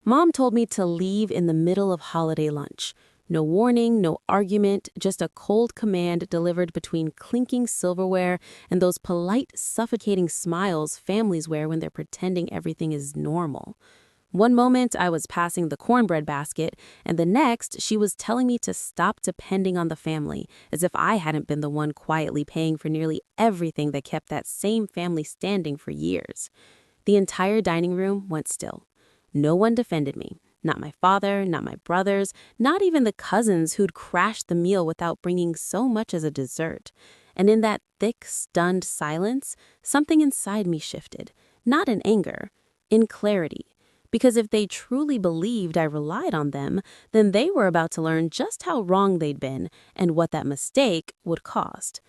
Mom told me to leave in the middle of holiday lunch. No warning, no argument, just a cold command delivered between clinking silverware and those polite, suffocating smiles families wear when they're pretending everything is normal. One moment I was passing the cornbread basket, and the next she was telling me to stop depending on the family, as if I hadn't been the one quietly paying for nearly everything that kept that same family standing for years. The entire dining room went still. No one defended me. Not my father, not my brothers, not even the cousins who'd crashed the meal without bringing so much as a dessert. And in that thick, stunned silence, something inside me shifted. Not in anger, in clarity. Because if they truly believed I relied on them, then they were about to learn just how wrong they'd been and what that mistake would cost.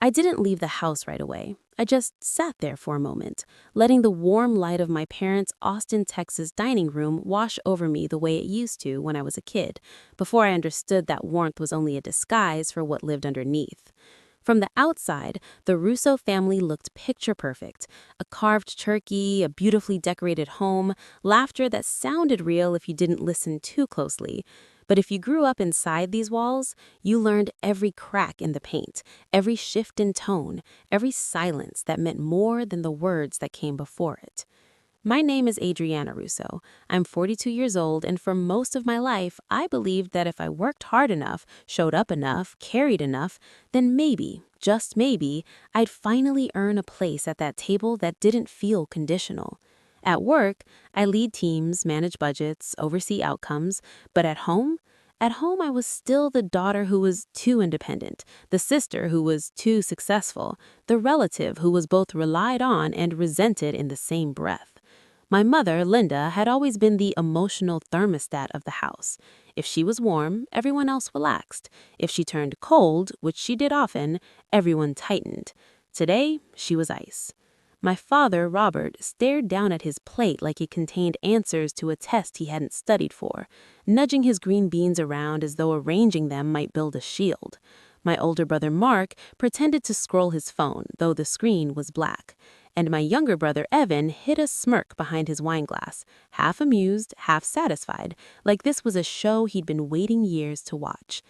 I didn't leave the house right away. I just sat there for a moment, letting the warm light of my parents' Austin, Texas dining room wash over me the way it used to when I was a kid, before I understood that warmth was only a disguise for what lived underneath. From the outside, the Russo family looked picture perfect. A carved turkey, a beautifully decorated home, laughter that sounded real if you didn't listen too closely. But if you grew up inside these walls, you learned every crack in the paint, every shift in tone, every silence that meant more than the words that came before it. My name is Adriana Russo. I'm 42 years old, and for most of my life, I believed that if I worked hard enough, showed up enough, carried enough, then maybe, just maybe, I'd finally earn a place at that table that didn't feel conditional. At work, I lead teams, manage budgets, oversee outcomes, but at home I was still the daughter who was too independent, the sister who was too successful, the relative who was both relied on and resented in the same breath. My mother, Linda, had always been the emotional thermostat of the house. If she was warm, everyone else relaxed. If she turned cold, which she did often, everyone tightened. Today, she was ice. My father, Robert, stared down at his plate like it contained answers to a test he hadn't studied for, nudging his green beans around as though arranging them might build a shield. My older brother, Mark, pretended to scroll his phone, though the screen was black. And my younger brother, Evan, hid a smirk behind his wine glass, half amused, half satisfied, like this was a show he'd been waiting years to watch.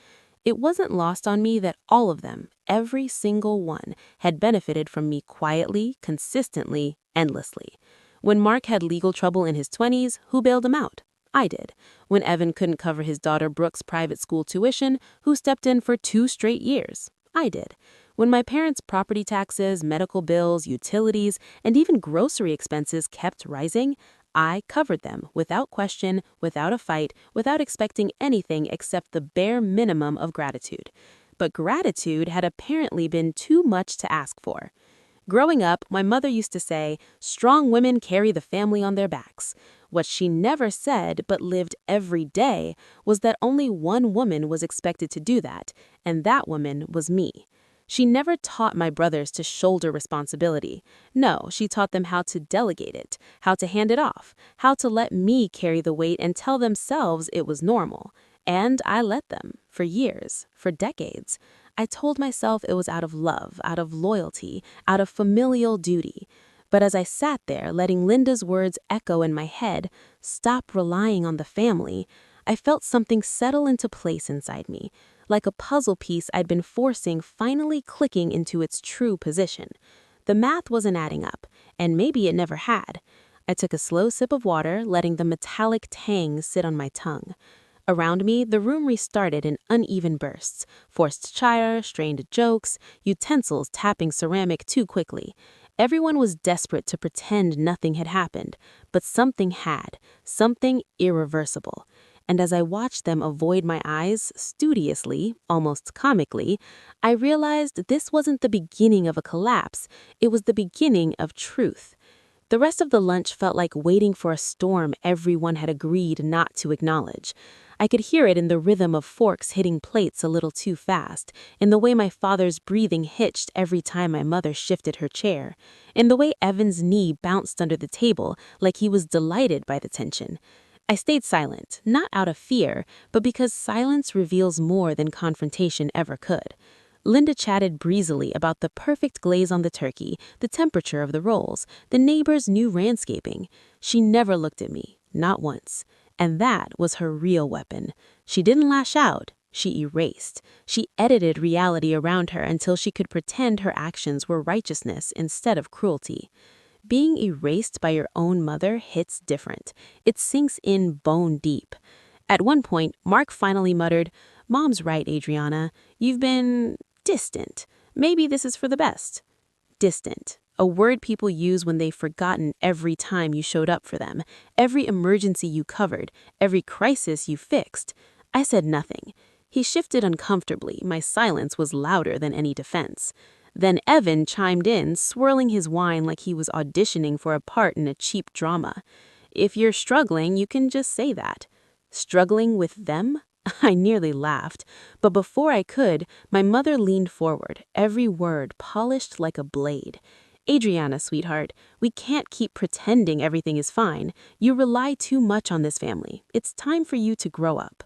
It wasn't lost on me that all of them, every single one, had benefited from me quietly, consistently, endlessly. When Mark had legal trouble in his 20s, who bailed him out? I did. When Evan couldn't cover his daughter Brooke's private school tuition, who stepped in for 2 straight years? I did. When my parents' property taxes, medical bills, utilities, and even grocery expenses kept rising, I covered them without question, without a fight, without expecting anything except the bare minimum of gratitude. But gratitude had apparently been too much to ask for. Growing up, my mother used to say, "Strong women carry the family on their backs." What she never said, but lived every day, was that only one woman was expected to do that, and that woman was me. She never taught my brothers to shoulder responsibility. No, she taught them how to delegate it, how to hand it off, how to let me carry the weight and tell themselves it was normal. And I let them, for years, for decades. I told myself it was out of love, out of loyalty, out of familial duty. But as I sat there, letting Linda's words echo in my head, "Stop relying on the family," I felt something settle into place inside me, like a puzzle piece I'd been forcing finally clicking into its true position. The math wasn't adding up, and maybe it never had. I took a slow sip of water, letting the metallic tang sit on my tongue. Around me, the room restarted in uneven bursts, forced chatter, strained jokes, utensils tapping ceramic too quickly. Everyone was desperate to pretend nothing had happened, but something had, something irreversible. And as I watched them avoid my eyes studiously, almost comically, I realized this wasn't the beginning of a collapse, it was the beginning of truth. The rest of the lunch felt like waiting for a storm everyone had agreed not to acknowledge. I could hear it in the rhythm of forks hitting plates a little too fast, in the way my father's breathing hitched every time my mother shifted her chair, in the way Evan's knee bounced under the table like he was delighted by the tension. I stayed silent, not out of fear, but because silence reveals more than confrontation ever could. Linda chatted breezily about the perfect glaze on the turkey, the temperature of the rolls, the neighbor's new landscaping. She never looked at me, not once. And that was her real weapon. She didn't lash out. She erased. She edited reality around her until she could pretend her actions were righteousness instead of cruelty. Being erased by your own mother hits different. It sinks in bone deep. At one point, Mark finally muttered, "Mom's right, Adriana. You've been distant. Maybe this is for the best." Distant. A word people use when they've forgotten every time you showed up for them, every emergency you covered, every crisis you fixed. I said nothing. He shifted uncomfortably. My silence was louder than any defense. Then Evan chimed in, swirling his wine like he was auditioning for a part in a cheap drama. "If you're struggling, you can just say that." Struggling with them? I nearly laughed, but before I could, my mother leaned forward, every word polished like a blade. "Adriana, sweetheart, we can't keep pretending everything is fine. You rely too much on this family. It's time for you to grow up."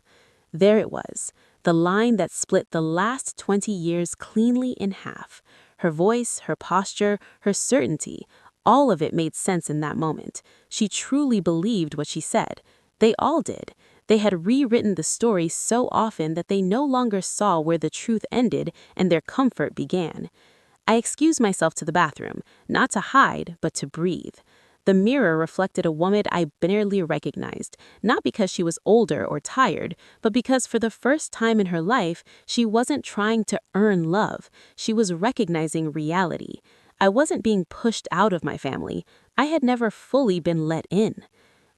There it was, the line that split the last 20 years cleanly in half. Her voice, her posture, her certainty, all of it made sense in that moment. She truly believed what she said. They all did. They had rewritten the story so often that they no longer saw where the truth ended and their comfort began. I excused myself to the bathroom, not to hide, but to breathe. The mirror reflected a woman I barely recognized, not because she was older or tired, but because for the first time in her life, she wasn't trying to earn love. She was recognizing reality. I wasn't being pushed out of my family. I had never fully been let in.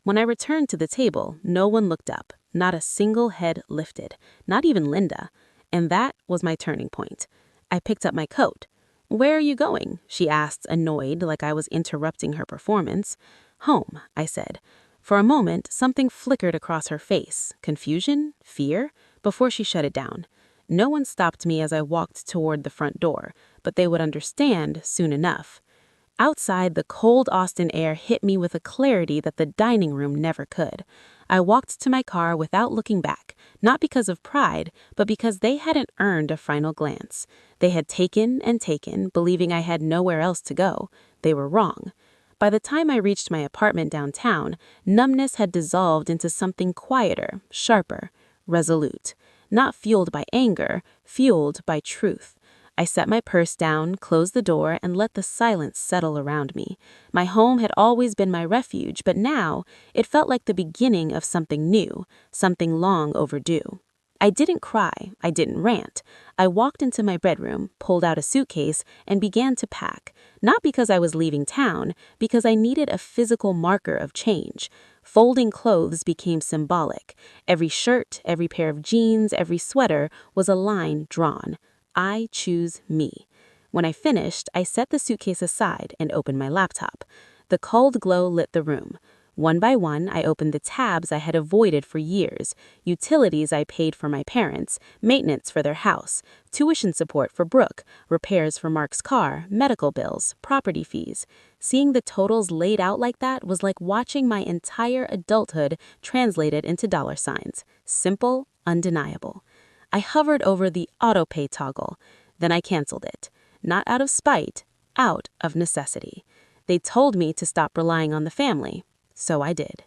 When I returned to the table, no one looked up, not a single head lifted, not even Linda. And that was my turning point. I picked up my coat. "Where are you going?" she asked, annoyed, like I was interrupting her performance. "Home," I said. For a moment, something flickered across her face. Confusion? Fear? Before she shut it down. No one stopped me as I walked toward the front door, but they would understand soon enough. Outside, the cold Austin air hit me with a clarity that the dining room never could. I walked to my car without looking back, not because of pride, but because they hadn't earned a final glance. They had taken and taken, believing I had nowhere else to go. They were wrong. By the time I reached my apartment downtown, numbness had dissolved into something quieter, sharper, resolute. Not fueled by anger, fueled by truth. I set my purse down, closed the door, and let the silence settle around me. My home had always been my refuge, but now it felt like the beginning of something new, something long overdue. I didn't cry, I didn't rant. I walked into my bedroom, pulled out a suitcase, and began to pack. Not because I was leaving town, because I needed a physical marker of change. Folding clothes became symbolic. Every shirt, every pair of jeans, every sweater was a line drawn. I choose me. When I finished, I set the suitcase aside and opened my laptop. The cold glow lit the room. One by one, I opened the tabs I had avoided for years, utilities I paid for my parents, maintenance for their house, tuition support for Brooke, repairs for Mark's car, medical bills, property fees. Seeing the totals laid out like that was like watching my entire adulthood translated into dollar signs. Simple, undeniable. I hovered over the auto-pay toggle. Then I canceled it. Not out of spite, out of necessity. They told me to stop relying on the family, so I did.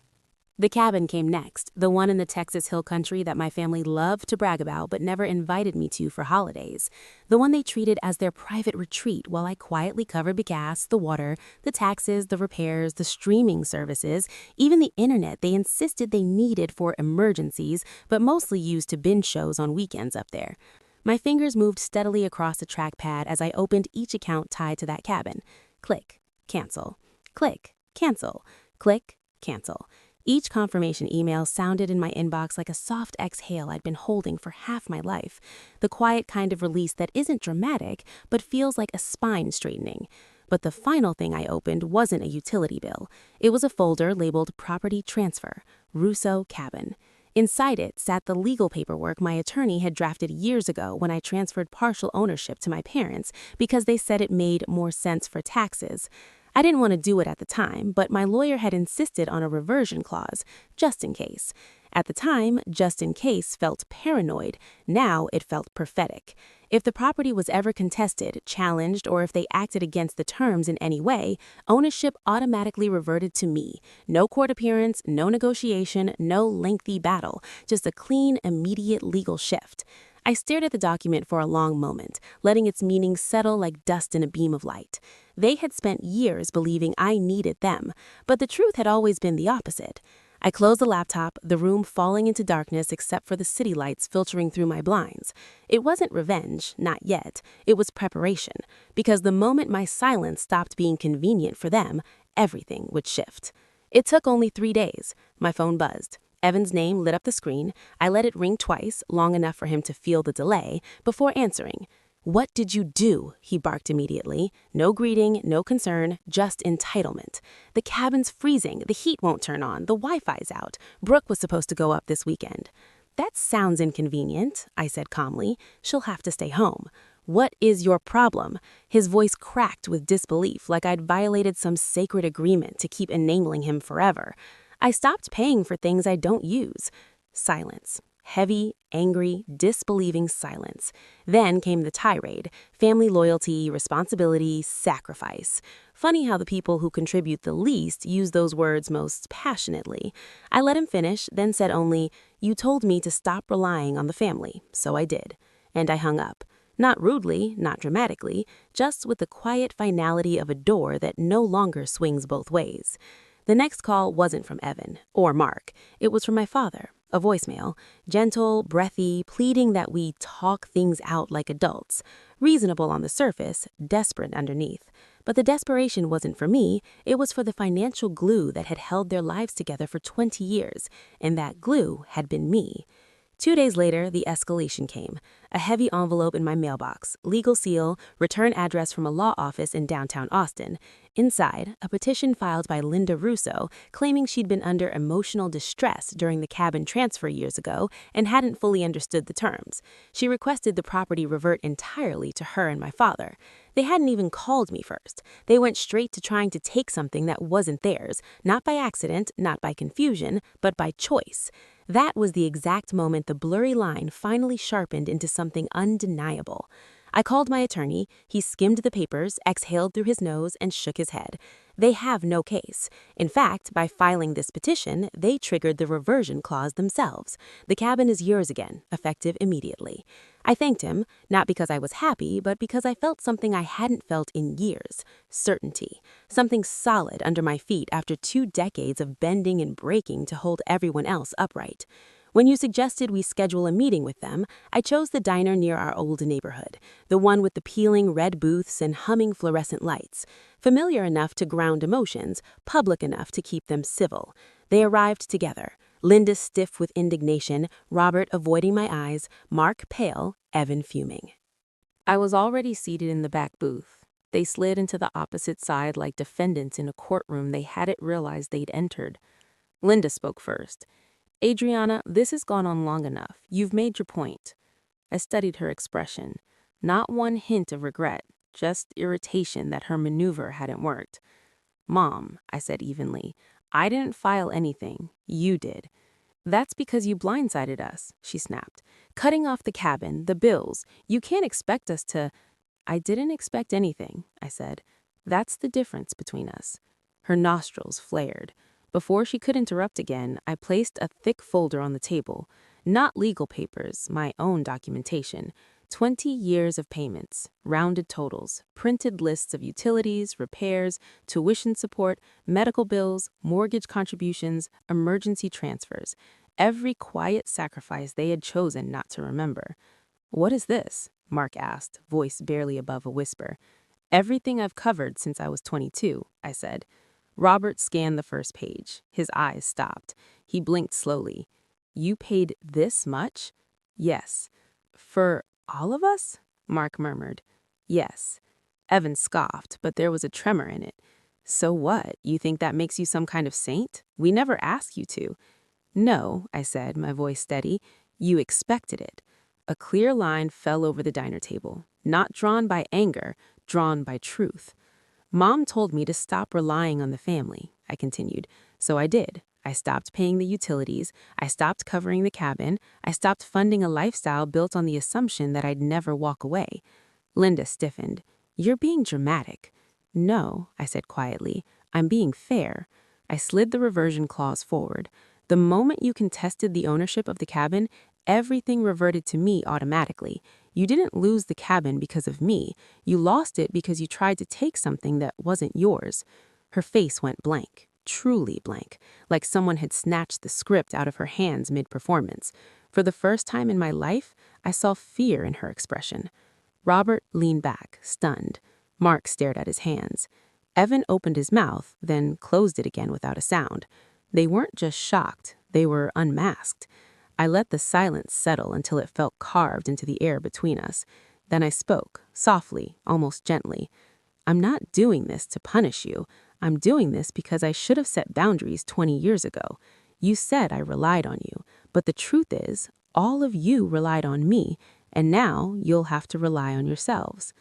The cabin came next, the one in the Texas Hill Country that my family loved to brag about but never invited me to for holidays. The one they treated as their private retreat while I quietly covered the gas, the water, the taxes, the repairs, the streaming services, even the internet they insisted they needed for emergencies, but mostly used to binge shows on weekends up there. My fingers moved steadily across the trackpad as I opened each account tied to that cabin. Click, cancel. Click, cancel. Click, cancel. Each confirmation email sounded in my inbox like a soft exhale I'd been holding for half my life, the quiet kind of release that isn't dramatic, but feels like a spine straightening. But the final thing I opened wasn't a utility bill. It was a folder labeled Property Transfer, Russo Cabin. Inside it sat the legal paperwork my attorney had drafted years ago when I transferred partial ownership to my parents because they said it made more sense for taxes. I didn't want to do it at the time, but my lawyer had insisted on a reversion clause, just in case. At the time, just in case felt paranoid. Now it felt prophetic. If the property was ever contested, challenged, or if they acted against the terms in any way, ownership automatically reverted to me. No court appearance, no negotiation, no lengthy battle, just a clean, immediate legal shift. I stared at the document for a long moment, letting its meaning settle like dust in a beam of light. They had spent years believing I needed them, but the truth had always been the opposite. I closed the laptop, the room falling into darkness except for the city lights filtering through my blinds. It wasn't revenge, not yet. It was preparation, because the moment my silence stopped being convenient for them, everything would shift. It took only 3 days. My phone buzzed. Evan's name lit up the screen. I let it ring twice, long enough for him to feel the delay, before answering. "What did you do?" he barked immediately. No greeting, no concern, just entitlement. "The cabin's freezing, the heat won't turn on, the Wi-Fi's out. Brooke was supposed to go up this weekend." "That sounds inconvenient," I said calmly. "She'll have to stay home." "What is your problem?" His voice cracked with disbelief, like I'd violated some sacred agreement to keep enabling him forever. "I stopped paying for things I don't use." Silence. Heavy, angry, disbelieving silence. Then came the tirade. Family loyalty, responsibility, sacrifice. Funny how the people who contribute the least use those words most passionately. I let him finish, then said only, "You told me to stop relying on the family, so I did." And I hung up. Not rudely, not dramatically, just with the quiet finality of a door that no longer swings both ways. The next call wasn't from Evan or Mark. It was from my father, a voicemail, gentle, breathy, pleading that we talk things out like adults, reasonable on the surface, desperate underneath. But the desperation wasn't for me, it was for the financial glue that had held their lives together for 20 years, and that glue had been me. 2 days later, the escalation came. A heavy envelope in my mailbox, legal seal, return address from a law office in downtown Austin. Inside, a petition filed by Linda Russo claiming she'd been under emotional distress during the cabin transfer years ago and hadn't fully understood the terms. She requested the property revert entirely to her and my father. They hadn't even called me first. They went straight to trying to take something that wasn't theirs, not by accident, not by confusion, but by choice. That was the exact moment the blurry line finally sharpened into something undeniable. I called my attorney. He skimmed the papers, exhaled through his nose, and shook his head. They have no case. In fact, by filing this petition, they triggered the reversion clause themselves. The cabin is yours again, effective immediately. I thanked him, not because I was happy, but because I felt something I hadn't felt in years. Certainty. Something solid under my feet after 2 decades of bending and breaking to hold everyone else upright. When you suggested we schedule a meeting with them, I chose the diner near our old neighborhood, the one with the peeling red booths and humming fluorescent lights. Familiar enough to ground emotions, public enough to keep them civil. They arrived together, Linda stiff with indignation, Robert avoiding my eyes, Mark pale, Evan fuming. I was already seated in the back booth. They slid into the opposite side like defendants in a courtroom they hadn't realized they'd entered. Linda spoke first. "Adriana, this has gone on long enough. You've made your point." I studied her expression. Not one hint of regret, just irritation that her maneuver hadn't worked. "Mom," I said evenly, "I didn't file anything. You did." "That's because you blindsided us," she snapped. "Cutting off the cabin, the bills. You can't expect us to—" "I didn't expect anything," I said. "That's the difference between us." Her nostrils flared. Before she could interrupt again, I placed a thick folder on the table. Not legal papers, my own documentation. 20 years of payments, rounded totals, printed lists of utilities, repairs, tuition support, medical bills, mortgage contributions, emergency transfers. Every quiet sacrifice they had chosen not to remember. "What is this?" Mark asked, voice barely above a whisper. "Everything I've covered since I was 22, I said. Robert scanned the first page. His eyes stopped. He blinked slowly. "You paid this much?" "Yes." "For all of us?" Mark murmured. "Yes." Evan scoffed, but there was a tremor in it. "So what? You think that makes you some kind of saint? We never asked you to." "No," I said, my voice steady. "You expected it." A clear line fell over the diner table, not drawn by anger, drawn by truth. Mom told me to stop relying on the family, I continued. So I did. I stopped paying the utilities. I stopped covering the cabin. I stopped funding a lifestyle built on the assumption that I'd never walk away. Linda stiffened. You're being dramatic. No, I said quietly. I'm being fair. I slid the reversion clause forward. The moment you contested the ownership of the cabin, everything reverted to me automatically. You didn't lose the cabin because of me. You lost it because you tried to take something that wasn't yours. Her face went blank, truly blank, like someone had snatched the script out of her hands mid-performance. For the first time in my life, I saw fear in her expression. Robert leaned back, stunned. Mark stared at his hands. Evan opened his mouth, then closed it again without a sound. They weren't just shocked, they were unmasked. I let the silence settle until it felt carved into the air between us. Then I spoke, softly, almost gently. I'm not doing this to punish you. I'm doing this because I should have set boundaries 20 years ago. You said I relied on you, but the truth is, all of you relied on me, and now you'll have to rely on yourselves.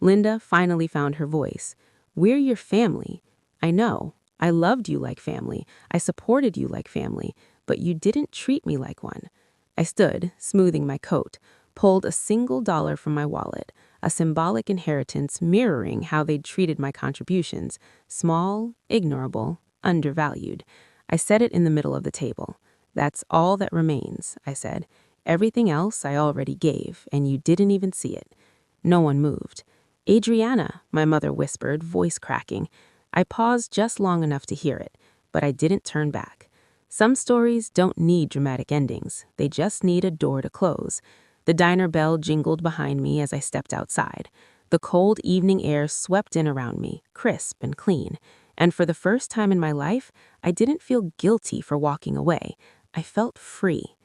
Linda finally found her voice. We're your family. I know. I loved you like family. I supported you like family, but you didn't treat me like one. I stood, smoothing my coat, pulled a single dollar from my wallet, a symbolic inheritance mirroring how they'd treated my contributions, small, ignorable, undervalued. I set it in the middle of the table. That's all that remains, I said. Everything else I already gave, and you didn't even see it. No one moved. Adriana, my mother whispered, voice cracking. I paused just long enough to hear it, but I didn't turn back. Some stories don't need dramatic endings. They just need a door to close. The diner bell jingled behind me as I stepped outside. The cold evening air swept in around me, crisp and clean. And for the first time in my life, I didn't feel guilty for walking away. I felt free.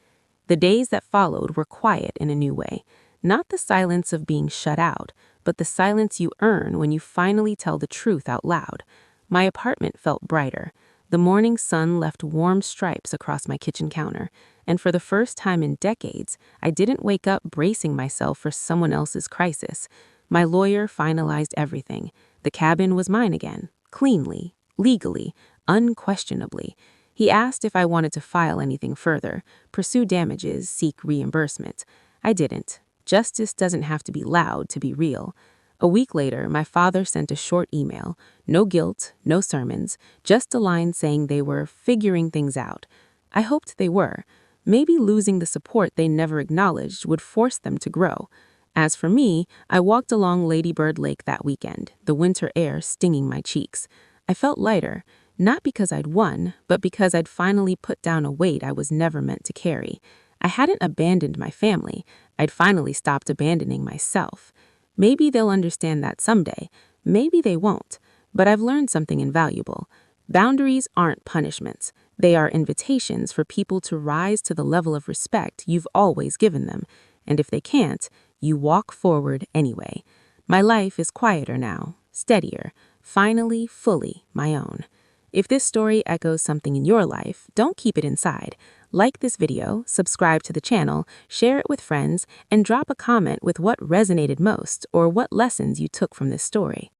The days that followed were quiet in a new way. Not the silence of being shut out, but the silence you earn when you finally tell the truth out loud. My apartment felt brighter. The morning sun left warm stripes across my kitchen counter, and for the first time in decades, I didn't wake up bracing myself for someone else's crisis. My lawyer finalized everything. The cabin was mine again, cleanly, legally, unquestionably. He asked if I wanted to file anything further, pursue damages, seek reimbursement. I didn't. Justice doesn't have to be loud to be real. A week later, my father sent a short email. No guilt, no sermons, just a line saying they were figuring things out. I hoped they were. Maybe losing the support they never acknowledged would force them to grow. As for me, I walked along Lady Bird Lake that weekend, the winter air stinging my cheeks. I felt lighter, not because I'd won, but because I'd finally put down a weight I was never meant to carry. I hadn't abandoned my family. I'd finally stopped abandoning myself. Maybe they'll understand that someday. Maybe they won't. But I've learned something invaluable. Boundaries aren't punishments. They are invitations for people to rise to the level of respect you've always given them. And if they can't, you walk forward anyway. My life is quieter now, steadier, finally, fully my own. If this story echoes something in your life, don't keep it inside. Like this video, subscribe to the channel, share it with friends, and drop a comment with what resonated most or what lessons you took from this story.